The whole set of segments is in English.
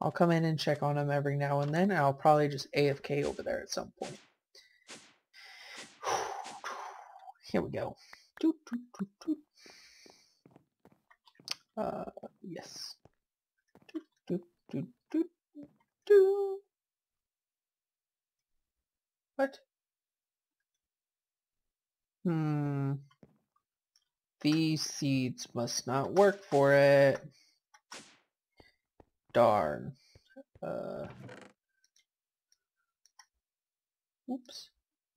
I'll come in and check on them every now and then. And I'll probably just AFK over there at some point. Here we go. Yes. What? These seeds must not work for it. Darn. Oops.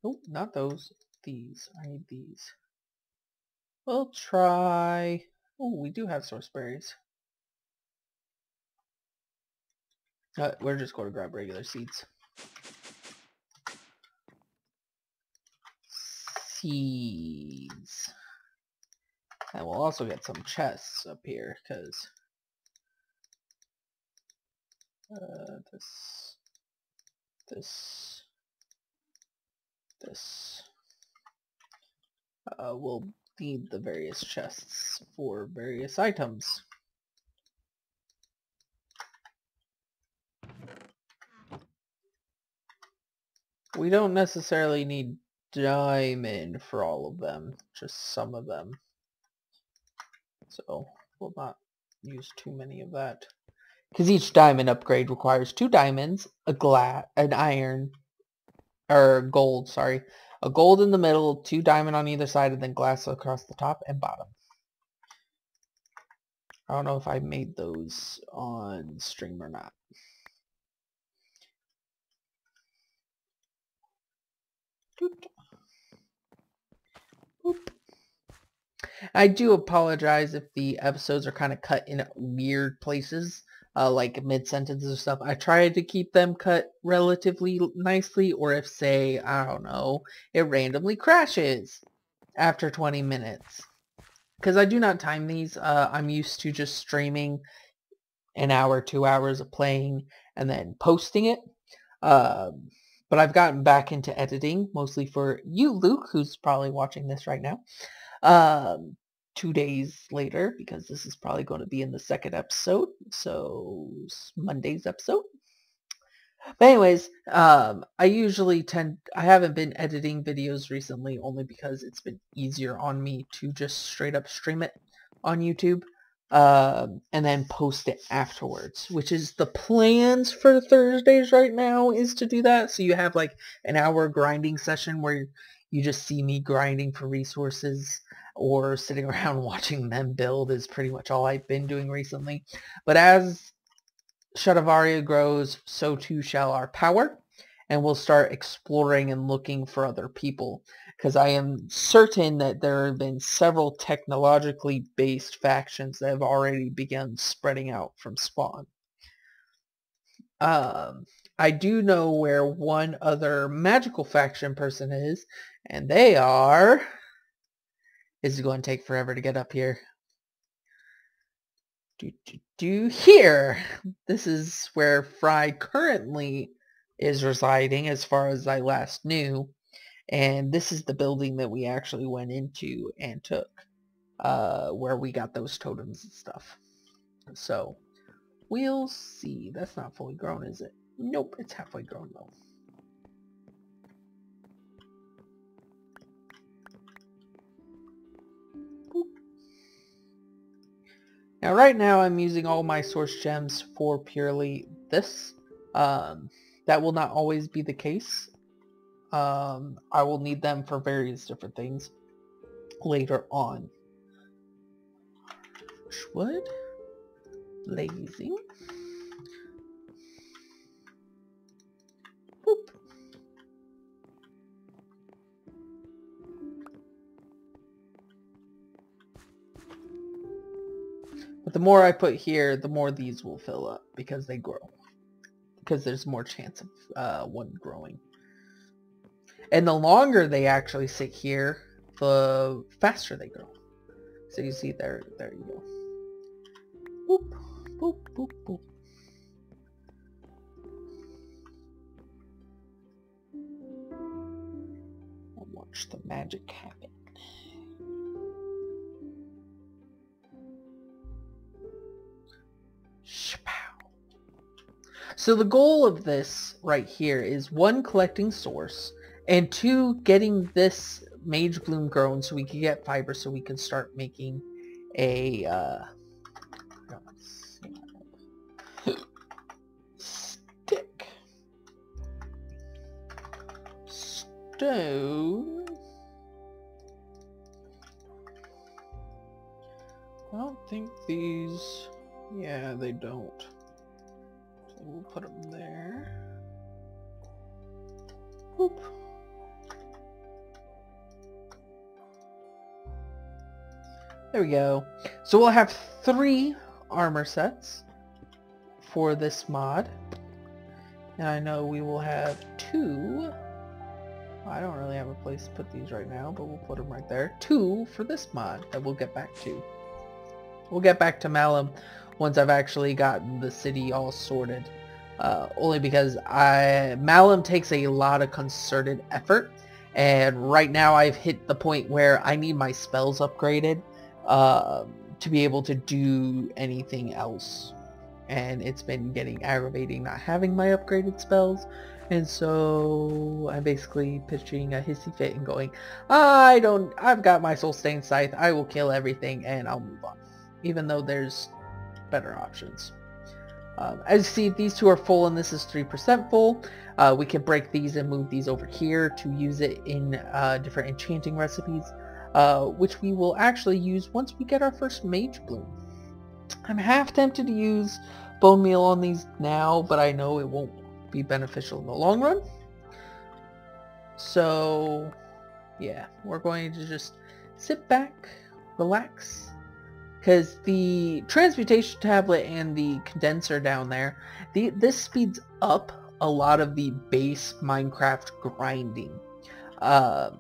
Oh, not those. These. I need these. We'll try... Oh, we do have source berries. We're just going to grab regular seeds. Seeds. And we'll also get some chests up here, because... This. We'll need the various chests for various items. We don't necessarily need diamond for all of them, just some of them. So we'll not use too many of that. Because each diamond upgrade requires 2 diamonds, an iron, or gold, sorry. A gold in the middle, 2 diamond on either side, and then glass across the top and bottom. I don't know if I made those on stream or not. Boop. I do apologize if the episodes are kind of cut in weird places, like mid-sentences or stuff. I try to keep them cut relatively nicely, or if, say, I don't know, it randomly crashes after 20 minutes. Because I do not time these. I'm used to just streaming an hour, 2 hours of playing, and then posting it. But I've gotten back into editing, mostly for you, Luke, who's probably watching this right now. 2 days later, because this is probably going to be in the second episode, so Monday's episode. But anyways, I haven't been editing videos recently, only because it's been easier on me to just straight up stream it on YouTube, and then post it afterwards, which is the plans for Thursdays right now, is to do that. So you have like an hour grinding session where you just see me grinding for resources, or sitting around watching them build is pretty much all I've been doing recently. But as Shadavaria grows, so too shall our power, and we'll start exploring and looking for other people, because I am certain that there have been several technologically based factions that have already begun spreading out from spawn. I do know where one other magical faction person is, and they are... This is going to take forever to get up here. Here! This is where Fry currently is residing, as far as I last knew. And this is the building that we actually went into and took, where we got those totems and stuff. So, we'll see. That's not fully grown, is it? Nope, it's halfway grown though. Now right now I'm using all my source gems for purely this. That will not always be the case. I will need them for various different things later on. Wood. Blazing. Boop. But the more I put here, the more these will fill up, because they grow. Because there's more chance of one growing. And the longer they actually sit here, the faster they grow. So you see there you go. Boop, boop, boop, boop. And watch the magic happen. Shapow. So the goal of this right here is 1, collecting source, and 2, getting this mage bloom grown so we can get fiber so we can start making a stick. Stone. I don't think these... Yeah, they don't. So we'll put them there. Boop. There we go. So we'll have 3 armor sets for this mod. And I know we will have 2. I don't really have a place to put these right now, but we'll put them right there. 2 for this mod that we'll get back to. We'll get back to Malum once I've actually gotten the city all sorted. Only because Malum takes a lot of concerted effort, and right now I've hit the point where I need my spells upgraded to be able to do anything else. And it's been getting aggravating not having my upgraded spells. And so I'm basically pitching a hissy fit and going, I've got my Soul Stained Scythe, I will kill everything and I'll move on. Even though there's better options. As you see, these 2 are full and this is 3% full. We can break these and move these over here to use it in different enchanting recipes, which we will actually use once we get our first Mage Bloom. I'm half tempted to use bone meal on these now, but I know it won't be beneficial in the long run. So yeah, we're going to just sit back, relax, because the transmutation tablet and the condenser down there, this speeds up a lot of the base Minecraft grinding,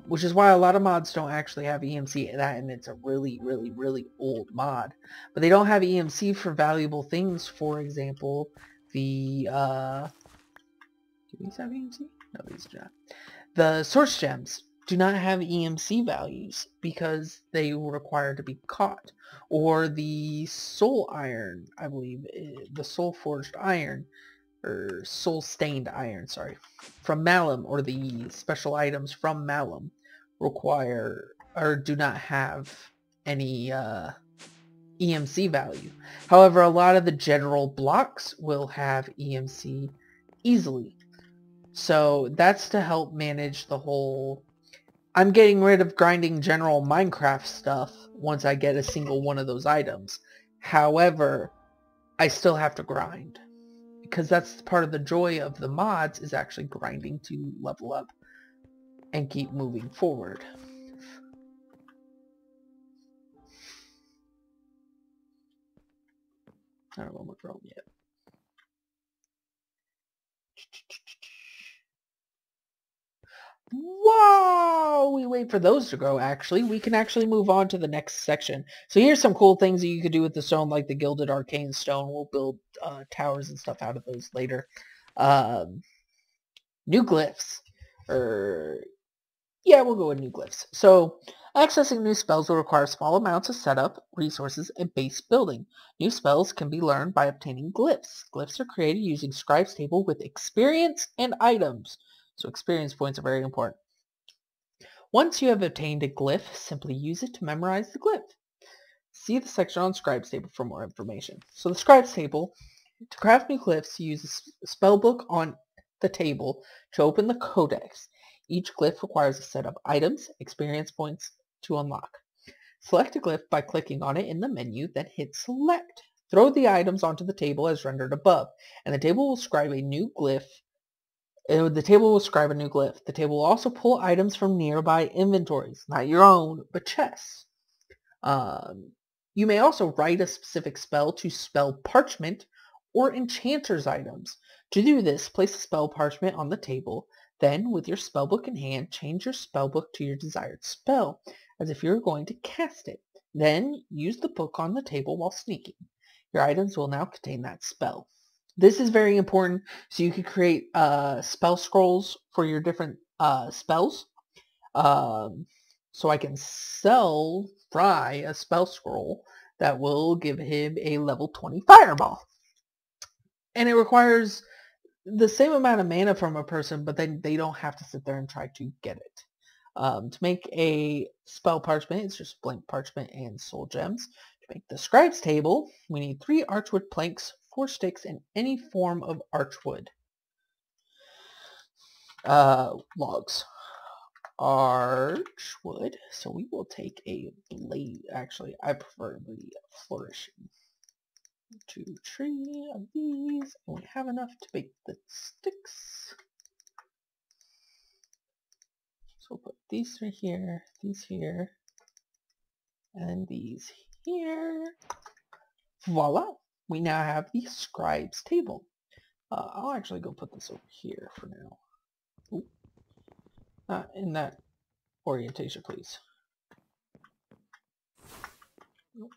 which is why a lot of mods don't actually have EMC in that, and it's a really, really, really old mod. But they don't have EMC for valuable things. For example, the do these have EMC? No, these do not. The source gems do not have EMC values because they require to be caught. Or the soul iron, I believe, the soul forged iron, or soul stained iron, sorry, from Malum, or the special items from Malum require or do not have any EMC value. However, a lot of the general blocks will have EMC easily. So that's to help manage the whole... I'm getting rid of grinding general Minecraft stuff once I get a single one of those items. However, I still have to grind, because that's part of the joy of the mods, is actually grinding to level up and keep moving forward. I don't know what's wrong yet. While we wait for those to grow, actually, we can actually move on to the next section. So here's some cool things that you could do with the stone, like the Gilded Arcane Stone. We'll build towers and stuff out of those later. New glyphs. Yeah, we'll go with new glyphs. So, accessing new spells will require small amounts of setup, resources, and base building. New spells can be learned by obtaining glyphs. Glyphs are created using Scribe's table with experience and items. So experience points are very important. Once you have obtained a glyph, simply use it to memorize the glyph. See the section on Scribe's table for more information. So the Scribe's table, to craft new glyphs, use a spellbook on the table to open the codex. Each glyph requires a set of items, experience points to unlock. Select a glyph by clicking on it in the menu, then hit select. Throw the items onto the table as rendered above, and the table will scribe a new glyph. The table will scribe a new glyph. The table will also pull items from nearby inventories, not your own, but chests. You may also write a specific spell to spell parchment or enchanter's items. To do this, place the spell parchment on the table. Then, with your spellbook in hand, change your spellbook to your desired spell, as if you were going to cast it. Then, use the book on the table while sneaking. Your items will now contain that spell. This is very important, so you can create spell scrolls for your different spells. So I can sell Fry a spell scroll that will give him a level 20 fireball. And it requires the same amount of mana from a person, but then they don't have to sit there and try to get it. To make a spell parchment, it's just blank parchment and soul gems. To make the scribe's table, we need 3 archwood planks, 4 sticks, and any form of archwood. Logs. Archwood. So we will take a blade. Actually, I prefer the flourishing. 2 tree of these, and we have enough to make the sticks. So we'll put these 3 here, these here, and these here. Voila! We now have the scribe's table. I'll actually go put this over here for now. Ooh. Not in that orientation, please. Nope.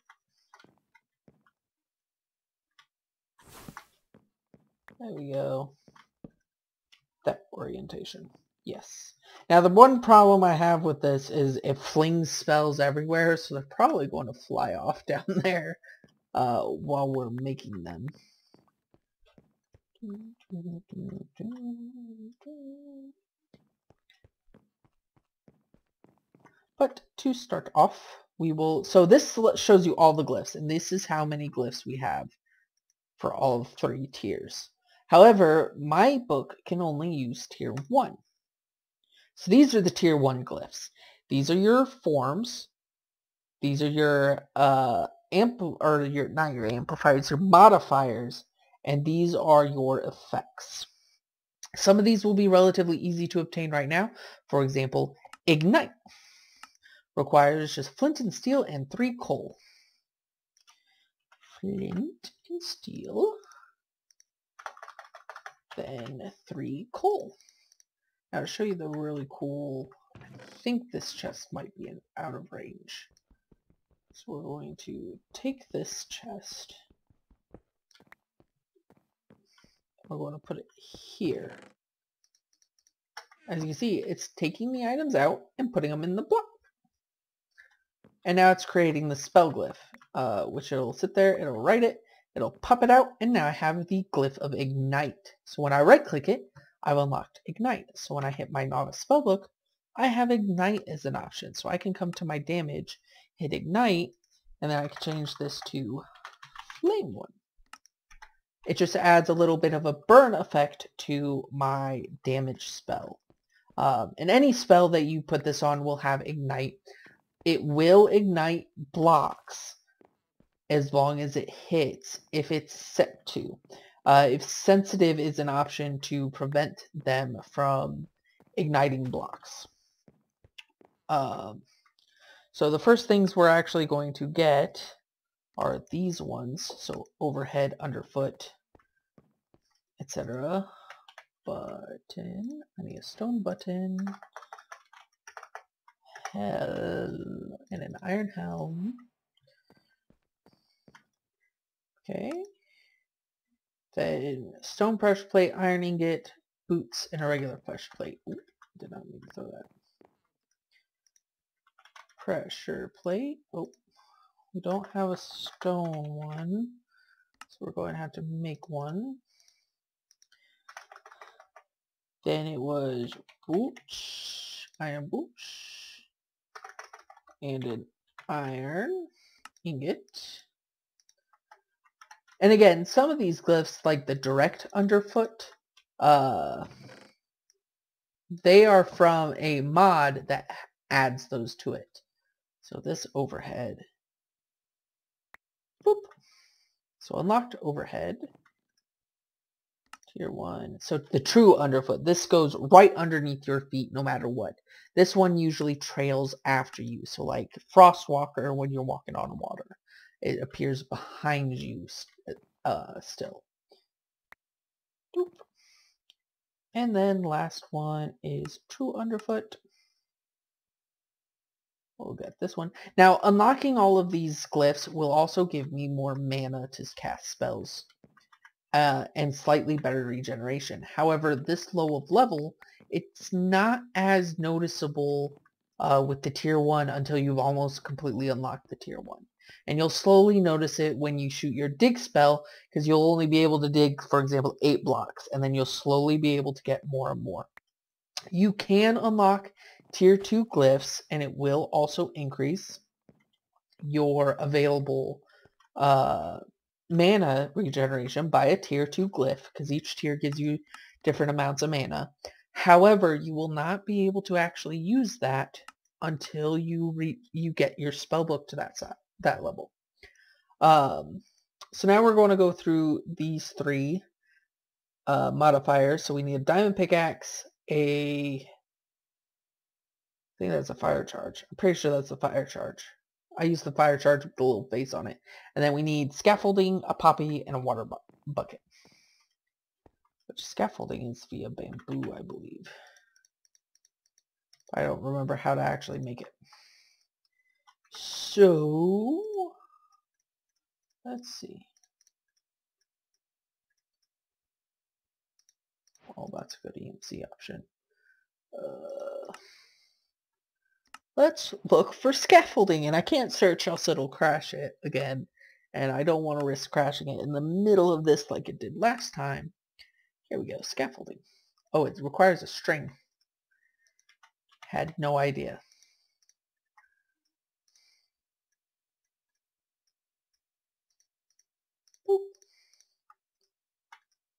There we go. That orientation. Yes. Now the one problem I have with this is it flings spells everywhere, so they're probably going to fly off down there while we're making them. But to start off, we will... So this shows you all the glyphs, and this is how many glyphs we have for all 3 tiers. However, my book can only use tier 1. So these are the tier 1 glyphs. These are your forms. These are your not your amplifiers, your modifiers, and these are your effects. Some of these will be relatively easy to obtain right now. For example, Ignite requires just flint and steel and 3 coal. Flint and steel, then 3 coal. Now to show you the really cool, I think this chest might be out of range. So we're going to take this chest. We're going to put it here. As you can see, it's taking the items out and putting them in the block. And now it's creating the spell glyph, which it'll sit there, it'll write it, it'll pop it out, and now I have the glyph of Ignite. So when I right click it, I've unlocked Ignite. So when I hit my novice spellbook, I have Ignite as an option. So I can come to my damage, hit Ignite, and then I can change this to Flame One. It just adds a little bit of a burn effect to my damage spell. And any spell that you put this on will have Ignite. It will ignite blocks as long as it hits, if it's set to. If sensitive is an option to prevent them from igniting blocks. So the first things we're actually going to get are these ones. So overhead, underfoot, etc. Button. I need a stone button. Hell, and an iron helm. Okay. Then stone pressure plate, iron ingot, boots, and a regular pressure plate. Ooh, did not mean to throw that. Pressure plate. Oh, we don't have a stone one, so we're going to have to make one. Then it was boots, iron boots, and an iron ingot. And again, some of these glyphs, like the direct underfoot, they are from a mod that adds those to it. So this overhead. Boop. So unlocked overhead. Tier 1. So the true underfoot. This goes right underneath your feet no matter what. This one usually trails after you. So like Frostwalker when you're walking on water. It appears behind you still. Doop. And then last one is true underfoot. We'll get this one. Now unlocking all of these glyphs will also give me more mana to cast spells. And slightly better regeneration. However, this low of level, it's not as noticeable with the tier 1 until you've almost completely unlocked the tier 1. And you'll slowly notice it when you shoot your dig spell, because you'll only be able to dig, for example, 8 blocks, and then you'll slowly be able to get more and more. You can unlock tier 2 glyphs, and it will also increase your available mana regeneration by a tier 2 glyph, because each tier gives you different amounts of mana. However, you will not be able to actually use that until you get your spellbook to that level. So now we're going to go through these 3 modifiers. So we need a diamond pickaxe, I think that's a fire charge. I'm pretty sure that's a fire charge. I use the fire charge with the little face on it. And then we need scaffolding, a poppy, and a water bucket. Which scaffolding is via bamboo, I believe. I don't remember how to actually make it. So, let's see. Oh, that's a good EMC option. Let's look for scaffolding, and I can't search else it'll crash it again. And I don't want to risk crashing it in the middle of this like it did last time. Here we go, scaffolding. Oh, it requires a string. Had no idea. Boop.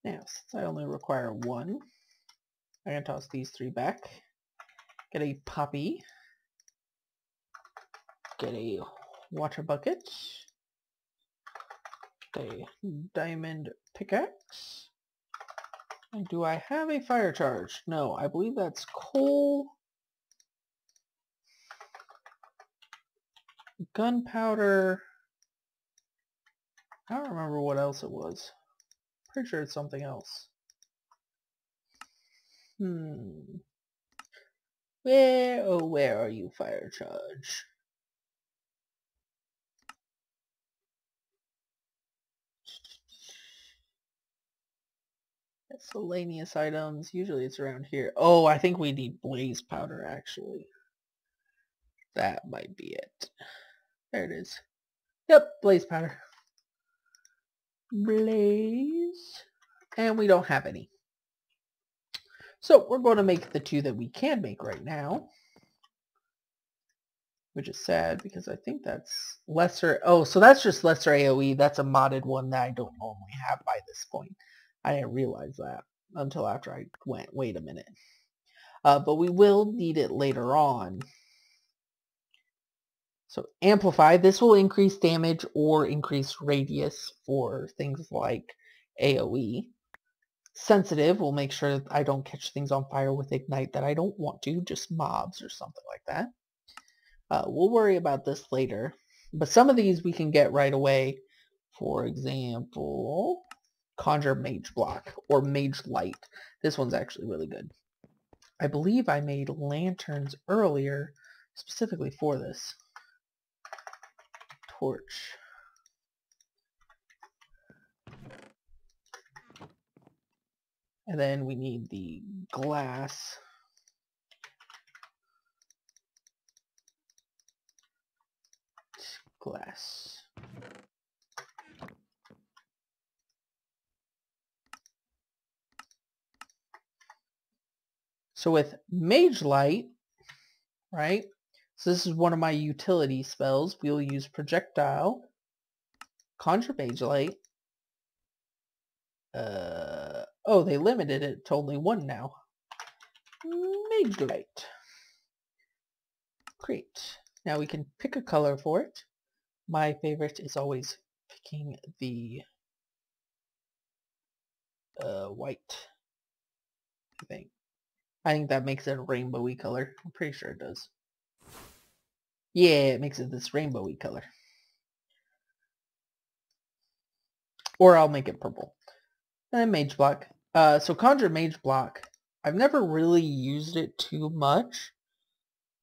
Now, since I only require 1, I'm going to toss these 3 back. Get a poppy. Get a water bucket. A diamond pickaxe. And do I have a fire charge? No, I believe that's coal. Gunpowder. I don't remember what else it was. Pretty sure it's something else. Where, oh, where are you, fire charge? Miscellaneous items. Usually it's around here. Oh, I think we need blaze powder, actually. That might be it. There it is. Yep, blaze powder. Blaze. And we don't have any. So we're going to make the 2 that we can make right now. Which is sad because I think that's lesser. Oh, so that's just lesser AoE. That's a modded one that I don't normally have by this point. I didn't realize that until after I went, wait a minute. But we will need it later on. So amplify, this will increase damage or increase radius for things like AoE. Sensitive will make sure that I don't catch things on fire with ignite that I don't want to, just mobs or something like that. We'll worry about this later. But some of these we can get right away. For example, Conjure Mage Block or Mage Light. This one's actually really good. I believe I made lanterns earlier specifically for this. Torch. And then we need the glass. Glass. So with Mage Light, right? So this is one of my utility spells. We'll use Projectile, Conjure Mage Light. Oh, they limited it to only 1 now. Mage Light. Great. Now we can pick a color for it. My favorite is always picking the white, I think that makes it a rainbowy color. I'm pretty sure it does. Yeah, it makes it this rainbowy color. Or I'll make it purple. And then Mage Block. So Conjure Mage Block. I've never really used it too much.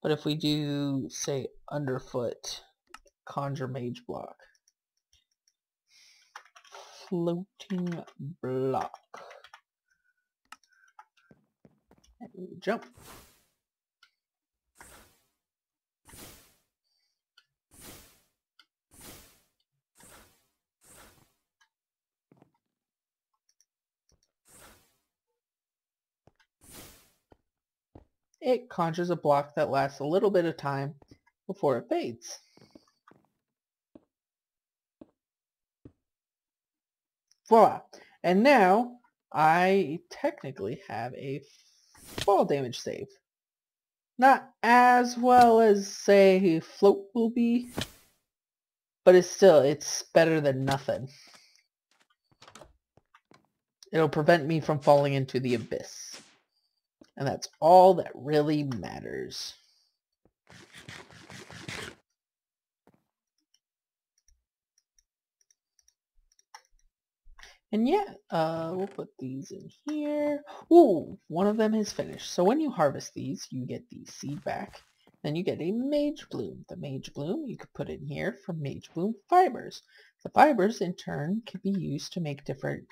But if we do, say, Underfoot, Conjure Mage Block. Floating block. And we jump. it conjures a block that lasts a little bit of time before it fades. Voila. And now I technically have a fall damage save. Not as well as, say, float will be, but it's better than nothing. It'll prevent me from falling into the abyss. And that's all that really matters. And yeah, we'll put these in here. Ooh, one of them is finished. So when you harvest these, you get the seed back. Then you get a mage bloom. The mage bloom you could put in here for mage bloom fibers. The fibers in turn can be used to make different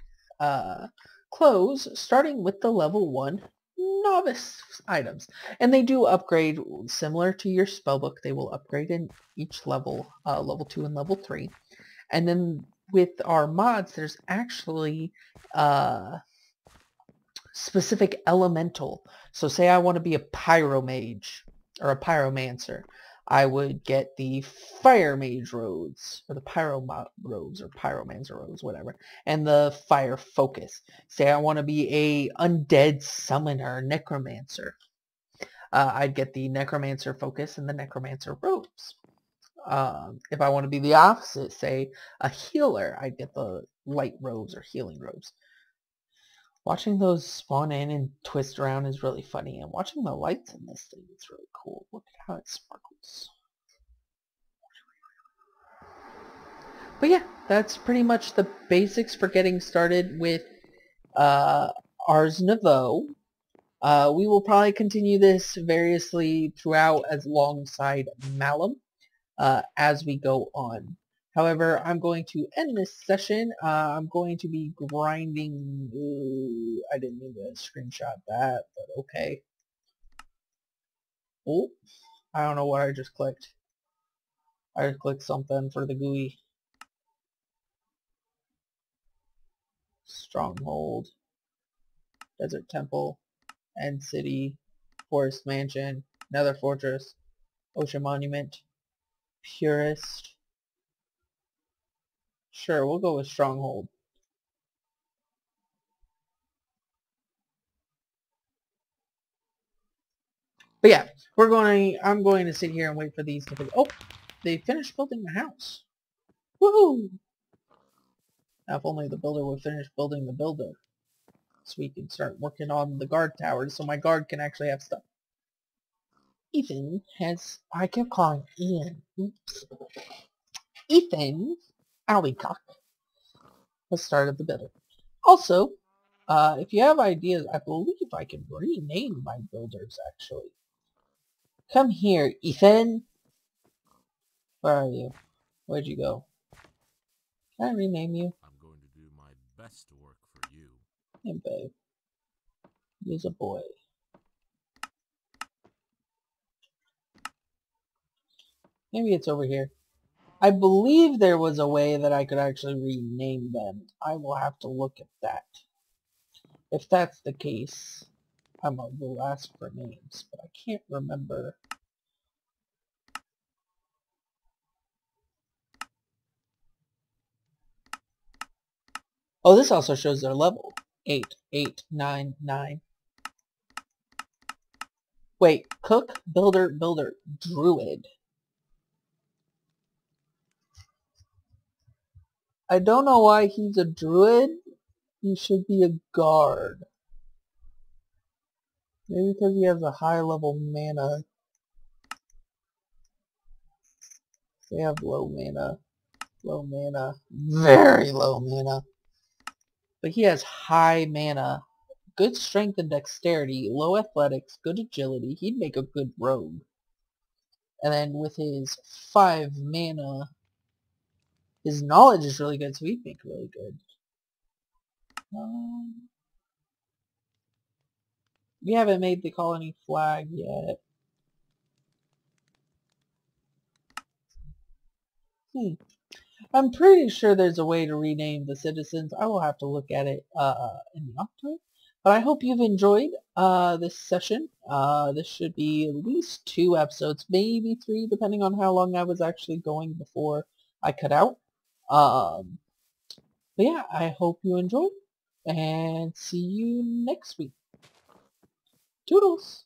clothes, starting with the level 1 novice items. And they do upgrade similar to your spellbook. They will upgrade in each level, level 2 and level 3. And then with our mods, there's actually specific elemental. So say I want to be a pyromage or a pyromancer. I would get the fire mage robes, or the pyro robes, or pyromancer robes, whatever, and the fire focus. Say I want to be a undead summoner, necromancer. I'd get the necromancer focus and the necromancer robes. If I want to be the opposite, say a healer, I'd get the light robes or healing robes. Watching those spawn in and twist around is really funny, and watching the lights in this thing is really cool. Look at how it sparkles. But yeah, that's pretty much the basics for getting started with Ars Noveau. We will probably continue this variously throughout alongside Malum as we go on. However, I'm going to end this session. I'm going to be grinding. I didn't mean to screenshot that, but okay. Oh, I don't know what I just clicked. I just clicked something for the GUI. Stronghold, Desert Temple, End City, Forest Mansion, Nether Fortress, Ocean Monument, Purist. Sure, we'll go with Stronghold. But yeah, I'm going to sit here and wait for these to oh, they finished building the house. Woohoo! Now if only the builder would finish building the builder. So we can start working on the guard towers so my guard can actually have stuff. Ethan has, I kept calling Ian. Oops. Ethan Alleycock has started the builder. Also, if you have ideas, I believe I can rename my builders actually. Come here, Ethan. Where are you? Where'd you go? Can I rename you? I'm going to do my best to work for you. Hey, babe. He's a boy. Maybe it's over here. I believe there was a way that I could actually rename them. I will have to look at that. If that's the case, I will ask for names, but I can't remember. Oh, this also shows their level. 8, 8, 9, 9. Wait, cook, builder, builder, druid. I don't know why he's a druid. He should be a guard. Maybe because he has a high level mana. They have low mana. Low mana. Very low mana. But he has high mana. Good strength and dexterity. Low athletics. Good agility. He'd make a good rogue. And then with his 5 mana, his knowledge is really good, so he'd make really good. We haven't made the colony flag yet. I'm pretty sure there's a way to rename the citizens. I will have to look at it in the October. But I hope you've enjoyed. this session. This should be at least 2 episodes, maybe 3, depending on how long I was actually going before I cut out. But yeah, I hope you enjoyed, and see you next week. Toodles!